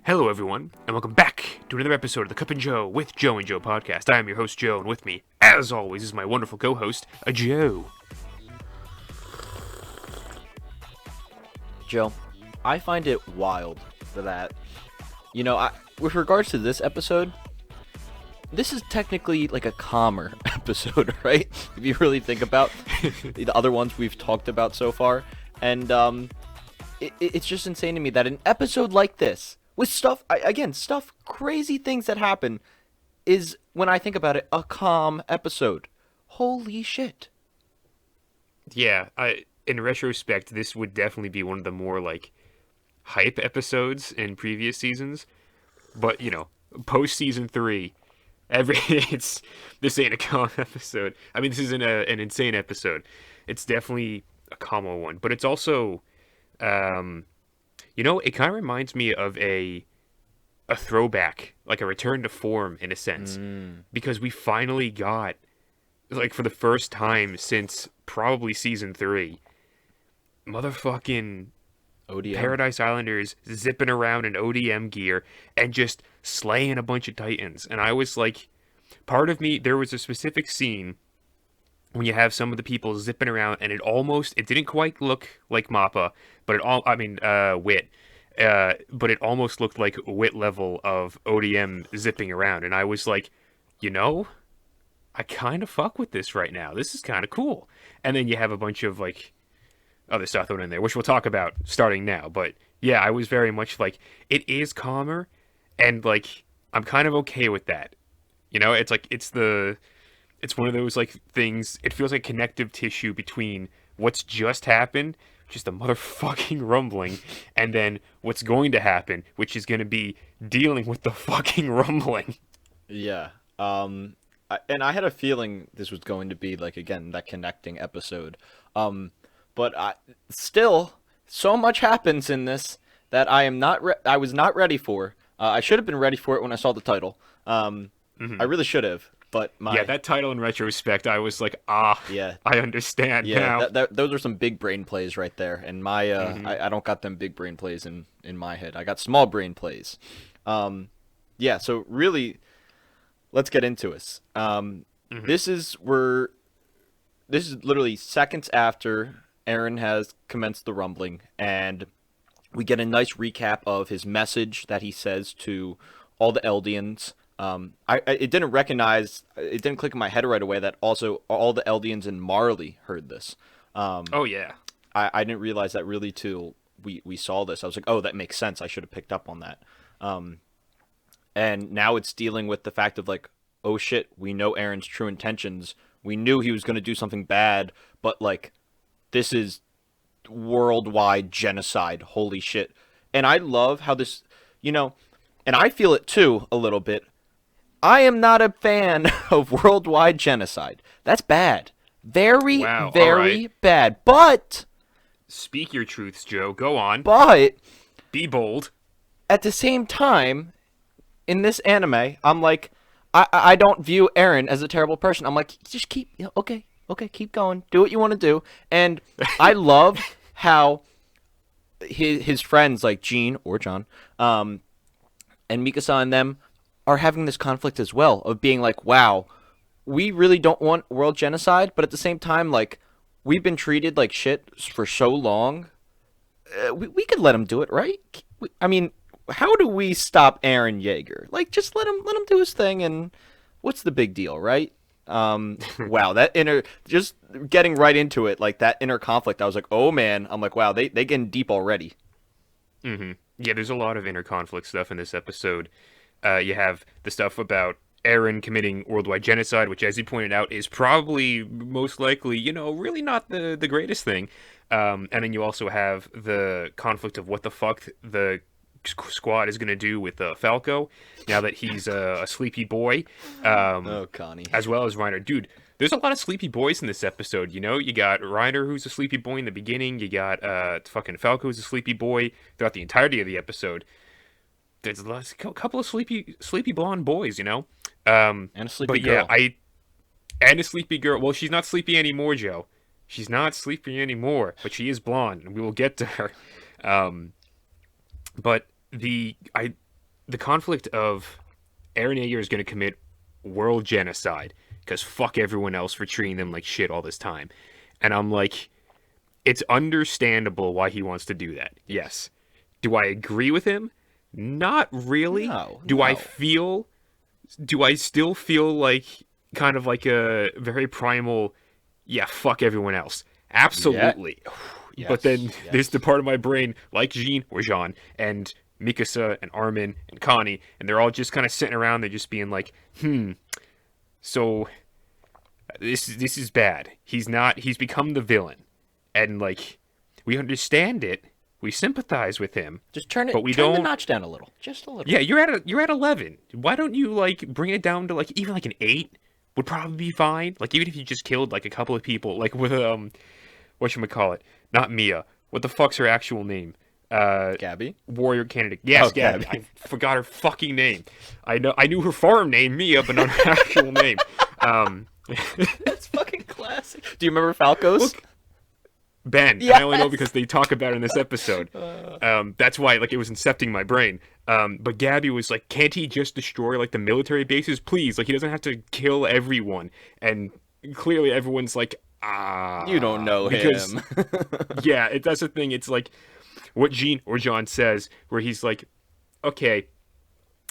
Hello, everyone, and welcome back to another episode of the Cup and Joe with Joe and Joe podcast. I am your host, Joe, and with me, as always, is my wonderful co-host, Joe. Joe, I find it wild that, with regards to this episode, this is technically like a calmer episode, right? If you really think about the other ones we've talked about so far. And it's just insane to me that an episode like this, with stuff, crazy things that happen, is, when I think about it, a calm episode. Holy shit. Yeah, in retrospect, this would definitely be one of the more, hype episodes in previous seasons. But, post-season 3, this ain't a calm episode. I mean, this isn't an insane episode. It's definitely a calmer one. But it's also, it kind of reminds me of a throwback, like a return to form in a sense. Because we finally got, for the first time since probably season 3, motherfucking ODM. Paradise Islanders zipping around in ODM gear and just slaying a bunch of Titans. And I was like, part of me, there was a specific scene when you have some of the people zipping around and it didn't quite look like Mappa, but Wit. But it almost looked like Wit level of ODM zipping around. And I was like, I kind of fuck with this right now. This is kind of cool. And then you have a bunch of, other stuff thrown in there, which we'll talk about starting now. But yeah, I was very much like, it is calmer, and I'm kind of okay with that. It's one of those things. It feels like connective tissue between what's just happened, just a motherfucking rumbling, and then what's going to happen, which is going to be dealing with the fucking rumbling. Yeah. And I had a feeling this was going to be again, that connecting episode. But still, so much happens in this that I was not ready for. I should have been ready for it when I saw the title. I really should have. But that title in retrospect, I was like, yeah, I understand now. Those are some big brain plays right there. And I don't got them big brain plays in my head. I got small brain plays. So really, let's get into it. This is literally seconds after Aaron has commenced the rumbling, and we get a nice recap of his message that he says to all the Eldians. It didn't click in my head right away that also all the Eldians in Marley heard this. Oh yeah. I didn't realize that really till we saw this. I was like, oh, that makes sense. I should have picked up on that. And now it's dealing with the fact of oh shit, we know Aaron's true intentions. We knew he was going to do something bad, but this is worldwide genocide. Holy shit. And I love how this, and I feel it too a little bit. I am not a fan of worldwide genocide. That's bad. Very bad. But speak your truths, Joe. Go on. But be bold. At the same time, in this anime, I'm like, I don't view Eren as a terrible person. I'm like, just keep, okay, keep going. Do what you want to do. And I love how his friends like Jean or John, and Mikasa and them are having this conflict as well of being like, wow, we really don't want world genocide, but at the same time, we've been treated like shit for so long. We could let him do it, right? How do we stop Eren Yeager? Just let him do his thing, and what's the big deal, right? Wow, just getting right into it, that inner conflict, I was like, oh man, I'm like, wow, they getting deep already. Yeah, there's a lot of inner conflict stuff in this episode. You have the stuff about Eren committing worldwide genocide, which, as you pointed out, is probably most likely, really not the greatest thing. And then you also have the conflict of what the fuck the squad is going to do with Falco now that he's a sleepy boy. Oh, Connie. As well as Reiner. Dude, there's a lot of sleepy boys in this episode, You got Reiner, who's a sleepy boy in the beginning. You got fucking Falco, who's a sleepy boy throughout the entirety of the episode. There's a couple of sleepy blonde boys, And a sleepy girl. And a sleepy girl. Well, she's not sleepy anymore, Joe. She's not sleepy anymore, but she is blonde, and we will get to her. But the conflict of Eren Yeager is going to commit world genocide because fuck everyone else for treating them like shit all this time. And I'm like, it's understandable why he wants to do that. Yes. Do I agree with him? Not really. Do I still feel like kind of like a very primal, yeah, fuck everyone else? Absolutely. Yeah. Yes, but then there's the part of my brain, like Jean and Mikasa and Armin and Connie, and they're all just kind of sitting around, they're just being like, so this is bad. He's become the villain. And like, we understand it. We sympathize with him. Just turn it. But we turn don't. the notch down a little, just a little. Yeah, you're at 11. Why don't you like bring it down to like even like an 8 would probably be fine. Like even if you just killed like a couple of people, like with whatchamacallit, not Mia. What the fuck's her actual name? Gabby? Warrior candidate. Yes, Gabby. I forgot her fucking name. I knew her farm name, Mia, but not her actual name. That's fucking classic. Do you remember Falco's? Look, Ben. Yes! I only know because they talk about it in this episode. That's why like it was incepting my brain. But Gabby was like, can't he just destroy like the military bases, please? Like he doesn't have to kill everyone. And clearly everyone's like, you don't know him. Yeah, that's the thing. It's like what Jean or John says, where he's like, okay,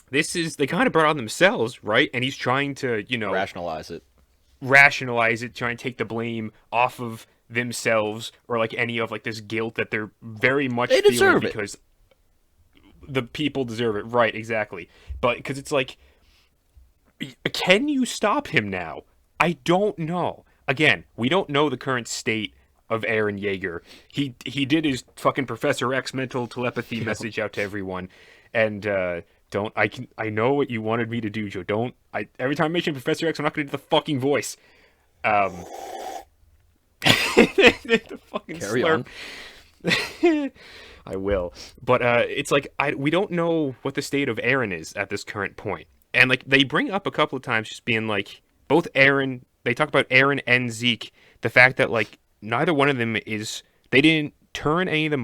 they kind of brought on themselves, right? And he's trying to, rationalize it, try and take the blame off of themselves or like any of like this guilt that they're very much feeling because the people deserve it, right? Exactly. But because it's like, can you stop him now? I don't know. Again, we don't know the current state of Eren Yeager. He did his fucking Professor X mental telepathy message out to everyone, and I know what you wanted me to do, Joe. Every time I mention Professor X, I'm not gonna do the fucking voice. The fucking Carry slurp. On. I will, but it's like we don't know what the state of Eren is at this current point, and like they bring up a couple of times, just being like both Eren. They talk about Eren and Zeke, the fact that like neither one of them they didn't turn any of the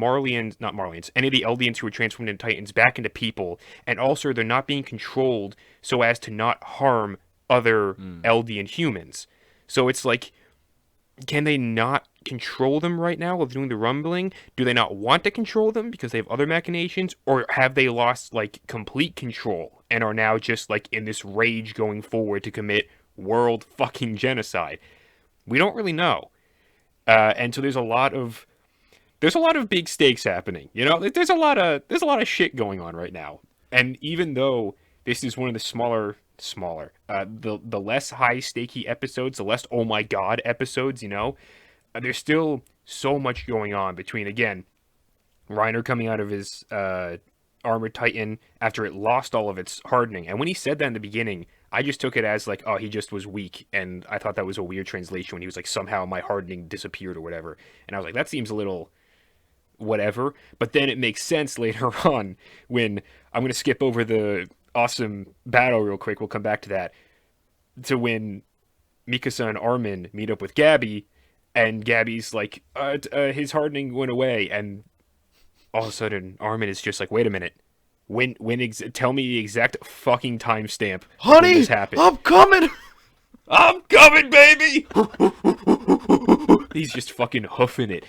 any of the Eldians who were transformed into Titans back into people, and also they're not being controlled so as to not harm other Eldian humans. So it's like, can they not control them right now while doing the rumbling? Do they not want to control them because they have other machinations? Or have they lost like complete control and are now just like in this rage going forward to commit world fucking genocide? We don't really know. And so there's a lot of big stakes happening. There's a lot of shit going on right now. And even though this is one of the smaller, the less high stakey episodes, the less oh my god episodes, there's still so much going on between, again, Reiner coming out of his armored titan after it lost all of its hardening. And when he said that in the beginning, I just took it as like, oh, he just was weak. And I thought that was a weird translation when he was like, somehow my hardening disappeared or whatever. And I was like, that seems a little whatever. But then it makes sense later on when I'm going to skip over the awesome battle real quick. We'll come back to that. To when Mikasa and Armin meet up with Gabby, and Gabby's like, his hardening went away. And all of a sudden, Armin is just like, wait a minute. Tell me the exact fucking timestamp. Honey, when this happened. I'm coming! I'm coming, baby! He's just fucking hoofing it.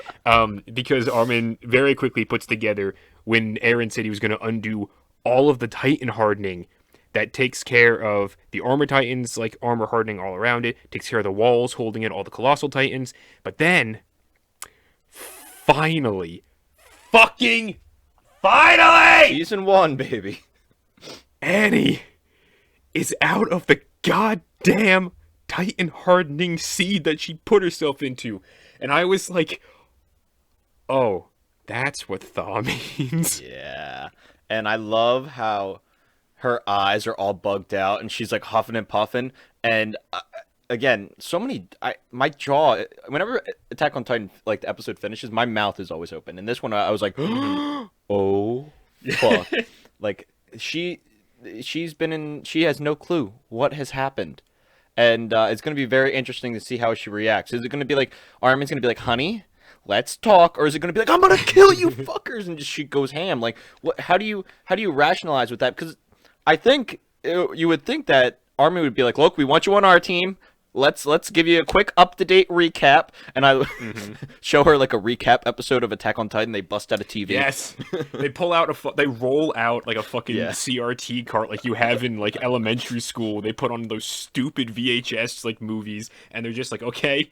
Because Armin very quickly puts together when Eren said he was going to undo all of the Titan hardening that takes care of the armor Titans, like armor hardening all around it, takes care of the walls holding in all the Colossal Titans. But then, finally, Season 1, baby. Annie is out of the goddamn Titan hardening seed that she put herself into. And I was like, oh, that's what thaw means. Yeah. And I love how her eyes are all bugged out and she's like huffing and puffing. And again, my jaw, whenever Attack on Titan, like the episode finishes, my mouth is always open. And this one, I was like, oh, fuck. Like, she has no clue what has happened. And it's going to be very interesting to see how she reacts. Is it going to be like, Armin's going to be like, honey, let's talk? Or is it going to be like, I'm going to kill you fuckers? And just she goes ham. Like, how do you rationalize with that? Because I think you would think that Armin would be like, "Look, we want you on our team. Let's give you a quick up-to-date recap." And I show her like a recap episode of Attack on Titan. They bust out a TV. Yes, they pull out they roll out like a fucking Yeah. CRT cart like you have in like elementary school. They put on those stupid VHS like movies, and they're just like, okay,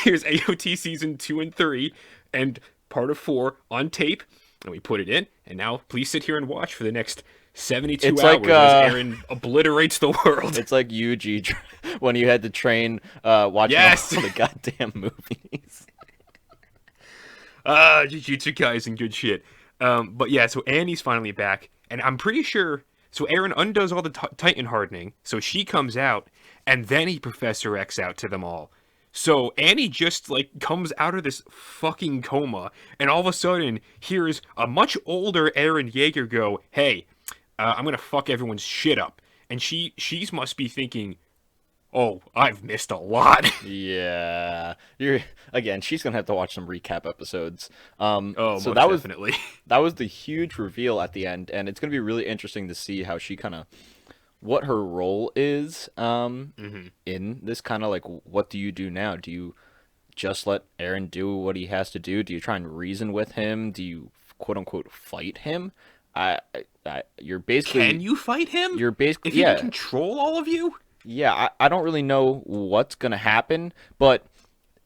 here's AOT season 2 and 3, and part of 4 on tape, and we put it in. And now please sit here and watch for the next 72 It's hours like, as Aaron obliterates the world. It's like Yuji when you had to train watching Yes! all the goddamn movies. Jujutsu Kaisen, good shit. But yeah, so Annie's finally back, and I'm pretty sure. So Aaron undoes all the Titan hardening, so she comes out, and then he Professor X out to them all. So Annie just like comes out of this fucking coma, and all of a sudden hears a much older Aaron Yeager go, "Hey, I'm gonna fuck everyone's shit up," and she's must be thinking, "Oh, I've missed a lot." Yeah, she's gonna have to watch some recap episodes. Oh, So most that was definitely. that was the huge reveal at the end, and it's gonna be really interesting to see how she kind of what her role is in this kind of like, what do you do now? Do you just let Aaron do what he has to do? Do you try and reason with him? Do you quote unquote fight him? You're basically Can you fight him? You're basically if he can control all of you? Yeah, I don't really know what's gonna happen, but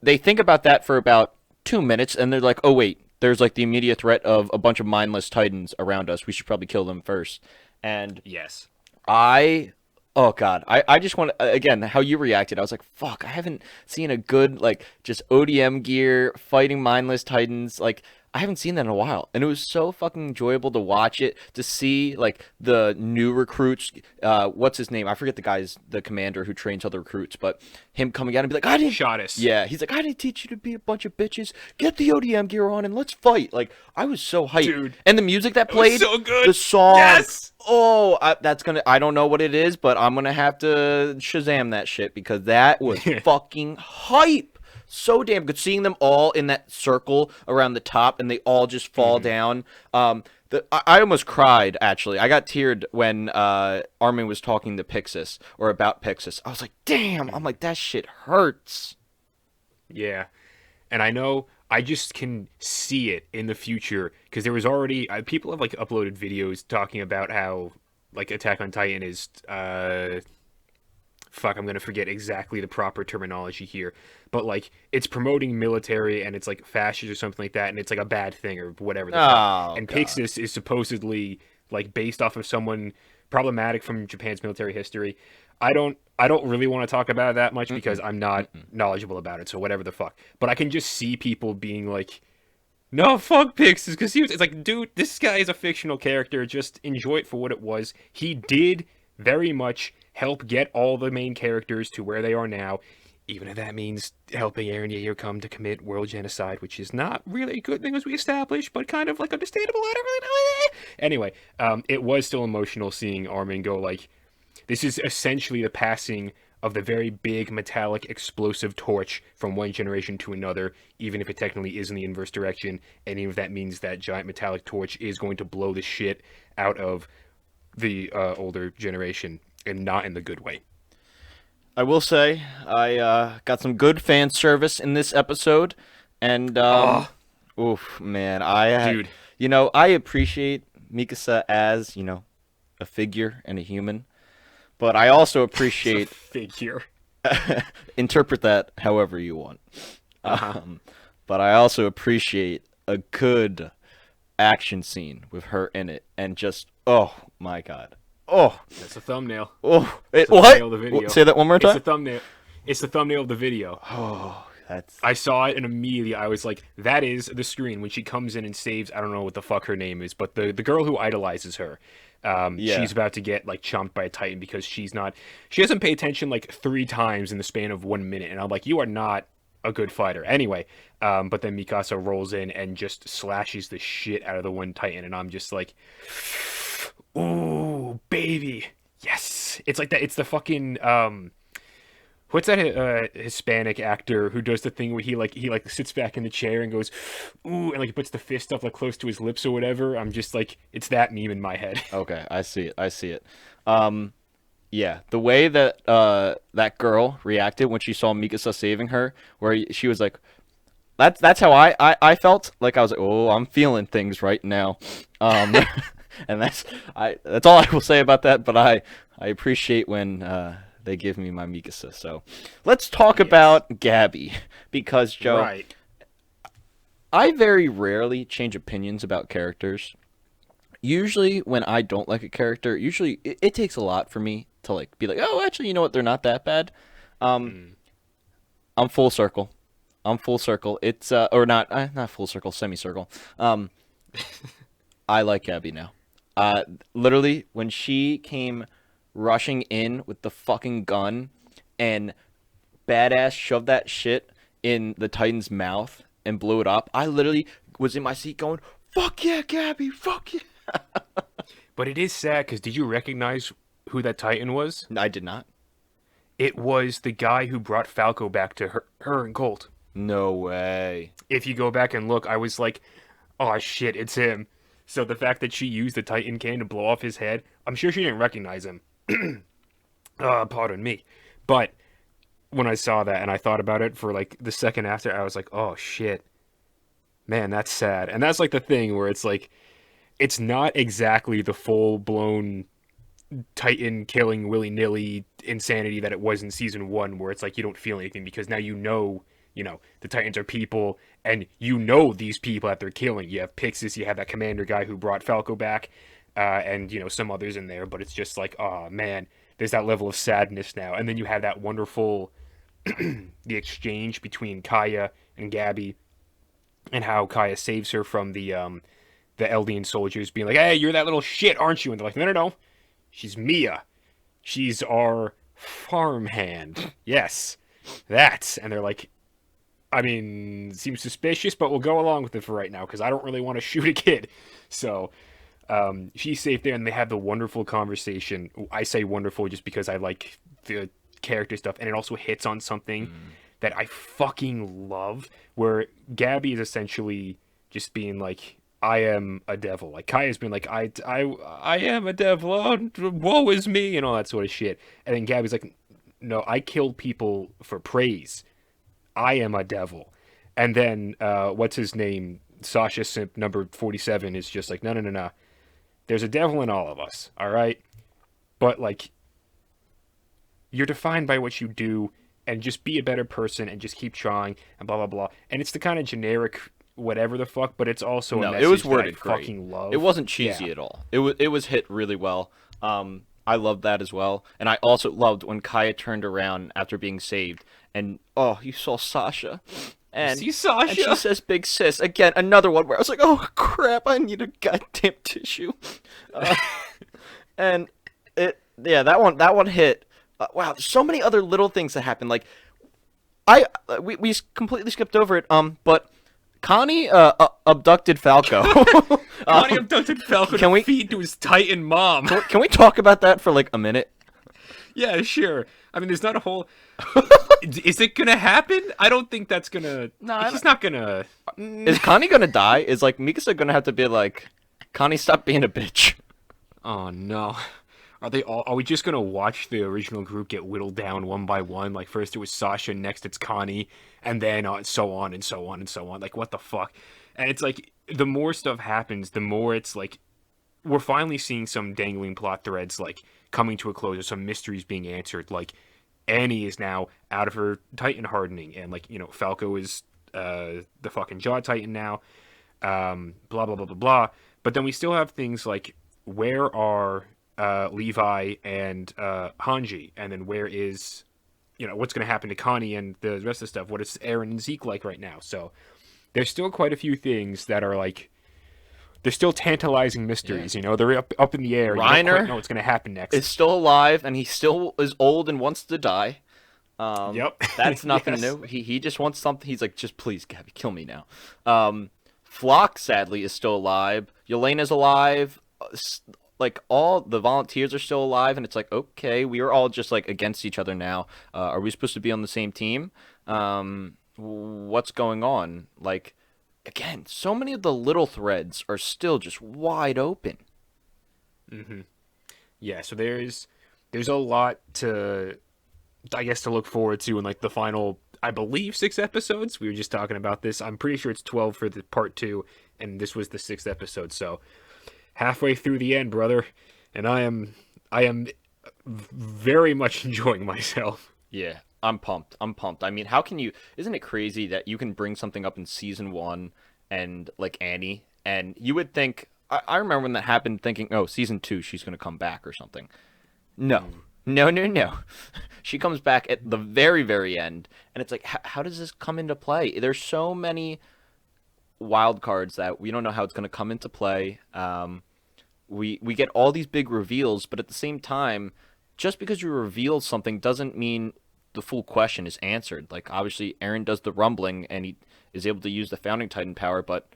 they think about that for about 2 minutes, and they're like, "Oh wait, there's like the immediate threat of a bunch of mindless Titans around us. We should probably kill them first." And Yes. oh god, I just want to, again, how you reacted. I was like, fuck, I haven't seen a good like just ODM gear fighting mindless Titans. Like, I haven't seen that in a while, and it was so fucking enjoyable to watch it, to see like the new recruits. What's his name? I forget the commander who trains other recruits, but him coming out and be like, I didn't. Shottis. Yeah, he's like, I didn't teach you to be a bunch of bitches. Get the ODM gear on and let's fight. Like, I was so hyped. Dude, and the music that played, so good. the song. Yes. Oh, I don't know what it is, but I'm gonna have to Shazam that shit because that was fucking hype. So damn good, seeing them all in that circle around the top, and they all just fall down. I almost cried, actually. I got teared when Armin was talking to Pixis, or about Pixis. I was like, damn. I'm like, that shit hurts. Yeah. And I know I just can see it in the future, because there was already people have like uploaded videos talking about how like Attack on Titan is fuck, I'm gonna forget exactly the proper terminology here, but like it's promoting military and it's like fascist or something like that, and it's like a bad thing or whatever the fuck. And Pixis is supposedly like based off of someone problematic from Japan's military history. I don't really want to talk about it that much because I'm not knowledgeable about it, so whatever the fuck. But I can just see people being like, no, fuck Pixis, because it's like, dude, this guy is a fictional character. Just enjoy it for what it was. He did very much help get all the main characters to where they are now, even if that means helping Eren Yeager come to commit world genocide, which is not really a good thing as we established, but kind of like understandable. I don't really know. Anyway, it was still emotional seeing Armin go like, this is essentially the passing of the very big metallic explosive torch from one generation to another, even if it technically is in the inverse direction, and even if that means that giant metallic torch is going to blow the shit out of the older generation, and not in the good way. I will say, I got some good fan service in this episode, and oof, man, Dude. I appreciate Mikasa as, a figure and a human, but I also appreciate figure. interpret that however you want. Uh-huh. But I also appreciate a good action scene with her in it, and just, oh my god. Oh, that's a thumbnail. Oh, what? Thumbnail of the video. Say that one more time. It's the thumbnail. It's the thumbnail of the video. Oh, that's. I saw it and immediately I was like, "That is the screen when she comes in and saves." I don't know what the fuck her name is, but the girl who idolizes her. She's about to get like chomped by a Titan because she doesn't pay attention like 3 times in the span of 1 minute, and I'm like, "You are not a good fighter." Anyway, but then Mikasa rolls in and just slashes the shit out of the one Titan, and I'm just like, ooh, baby, yes. It's like that. It's the fucking What's that Hispanic actor who does the thing where he sits back in the chair and goes, ooh, and like he puts the fist up like close to his lips or whatever. I'm just like, it's that meme in my head. Okay, I see it. I see it. Yeah, the way that that girl reacted when she saw Mikasa saving her, where she was like, that's how I felt. Like I was like, oh, I'm feeling things right now. Um, and that's all I will say about that. But I appreciate when they give me my Mikasa. So let's talk Yes. about Gabby because Joe, Right. I very rarely change opinions about characters. Usually when I don't like a character, usually it takes a lot for me to like be like, oh, actually, you know what? They're not that bad. Um, Mm. I'm full circle. I'm full circle. It's or not full circle, semicircle. Um, I like Abby now. Literally when she came rushing in with the fucking gun and badass shoved that shit in the Titan's mouth and blew it up, I literally was in my seat going, "Fuck yeah, Gabby! Fuck yeah!" But it is sad because did you recognize who that Titan was? I did not. It was the guy who brought Falco back to her and Colt. No way. If you go back and look, I was like, oh shit, it's him. So the fact that she used the Titan can to blow off his head, I'm sure she didn't recognize him. Pardon me. But when I saw that and I thought about it for like the second after, I was like, oh shit. Man, that's sad. And that's like the thing where it's like, it's not exactly the full blown Titan killing willy nilly insanity that it was in season one, where it's like you don't feel anything because now the Titans are people, and these people that they're killing. You have Pixis, you have that commander guy who brought Falco back, and some others in there, but it's just like, oh man, there's that level of sadness now. And then you have that wonderful the exchange between Kaya and Gabby, and how Kaya saves her from the Eldian soldiers being like, hey, you're that little shit, aren't you? And they're like, no, no, no. She's Mia. She's our farmhand. Yes, that's. And they're like, I mean, seems suspicious, but we'll go along with it for right now because I don't really want to shoot a kid. So she's safe there, and they have the wonderful conversation. I say wonderful just because I like the character stuff, and it also hits on something that I fucking love, where Gabby is essentially just being like, I am a devil. Like Kaya's been like, I am a devil. Oh, woe is me, and all that sort of shit. And then Gabby's like, no, I killed people for praise. I am a devil. And then what's his name? Sasha Simp number 47 is just like, no, no, no, no. There's a devil in all of us, all right? But like, you're defined by what you do, and just be a better person and just keep trying and blah blah blah. And it's the kind of generic whatever the fuck, but it's also a No, message it was that worded I great. fucking love. It wasn't cheesy Yeah. at all. It was hit really well. I loved that as well, and I also loved when Kaya turned around after being saved, and oh, you saw Sasha, and See Sasha? and she says "big sis" again. Another one where I was like, oh crap, I need a goddamn tissue, uh, and that one hit. Wow, there's so many other little things that happen. Like we completely skipped over it. But Connie abducted Falco. Connie abducted Falcon can to we- feed to his Titan mom. Can we talk about that for like a minute? Yeah, sure. I mean, there's not a whole. Is it gonna happen? I don't think that's gonna. No, I he's don't- not gonna. Is Connie gonna die? Is like Mikasa gonna have to be like, Connie, stop being a bitch? Oh no. Are they all? Are we just gonna watch the original group get whittled down one by one? Like first it was Sasha, next it's Connie, and then so on and so on and so on. Like what the fuck? And it's like the more stuff happens, the more it's like we're finally seeing some dangling plot threads like coming to a close, or some mysteries being answered. Like Annie is now out of her Titan hardening, and like Falco is the fucking Jaw Titan now. Blah blah blah blah blah. But then we still have things like where are Levi and Hanji, and then where is what's going to happen to Connie and the rest of the stuff? What is Aaron and Zeke like right now? So there's still quite a few things that are like they're still tantalizing mysteries. They're up in the air. You don't Reiner quite know what's going to happen next. Is still alive, and he still is old and wants to die. Yep. That's nothing Yes. new. He just wants something. He's like, just please, Gabby, kill me now. Flock, sadly, is still alive. Yelena's alive. like all the volunteers are still alive, and it's like, okay, we are all just like against each other now. Are we supposed to be on the same team? What's going on? Like, again, so many of the little threads are still just wide open. Yeah, so there's a lot to, I guess, to look forward to in like the final, I believe, 6 episodes. We were just talking about this. I'm pretty sure it's 12 for the part 2, and this was the 6th episode. So halfway through the end, brother, and I am very much enjoying myself. Yeah, I'm pumped. I'm pumped. I mean, how can you? Isn't it crazy that you can bring something up in season one and like Annie, and you would think. I remember when that happened, thinking, oh, season two, she's gonna come back or something. No, no, no, no. She comes back at the very, very end, and it's like, how does this come into play? There's so many wild cards that we don't know how it's gonna come into play. We get all these big reveals, but at the same time, just because you reveal something doesn't mean the full question is answered. Like obviously, Aaron does the rumbling and he is able to use the Founding Titan power, but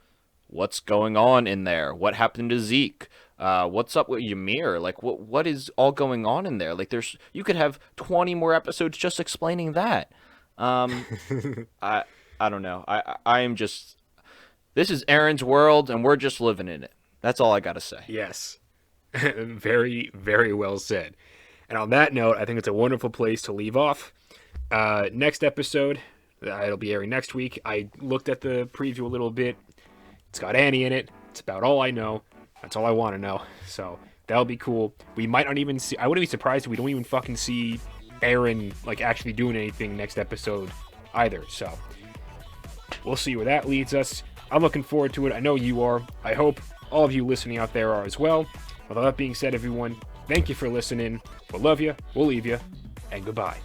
what's going on in there? What happened to Zeke? What's up with Ymir? Like what is all going on in there? Like you could have 20 more episodes just explaining that. Um, I don't know. I am just this is Aaron's world and we're just living in it. That's all I gotta say. Yes. Very, very well said. And on that note, I think it's a wonderful place to leave off. Next episode, it'll be airing next week. I looked at the preview a little bit. It's got Annie in it. It's about all I know. That's all I want to know. So that'll be cool. We might not even see. I wouldn't be surprised if we don't even fucking see Aaron like actually doing anything next episode either. So we'll see where that leads us. I'm looking forward to it. I know you are. I hope all of you listening out there are as well. With all that being said, everyone, thank you for listening. We'll love you. We'll leave you. And goodbye.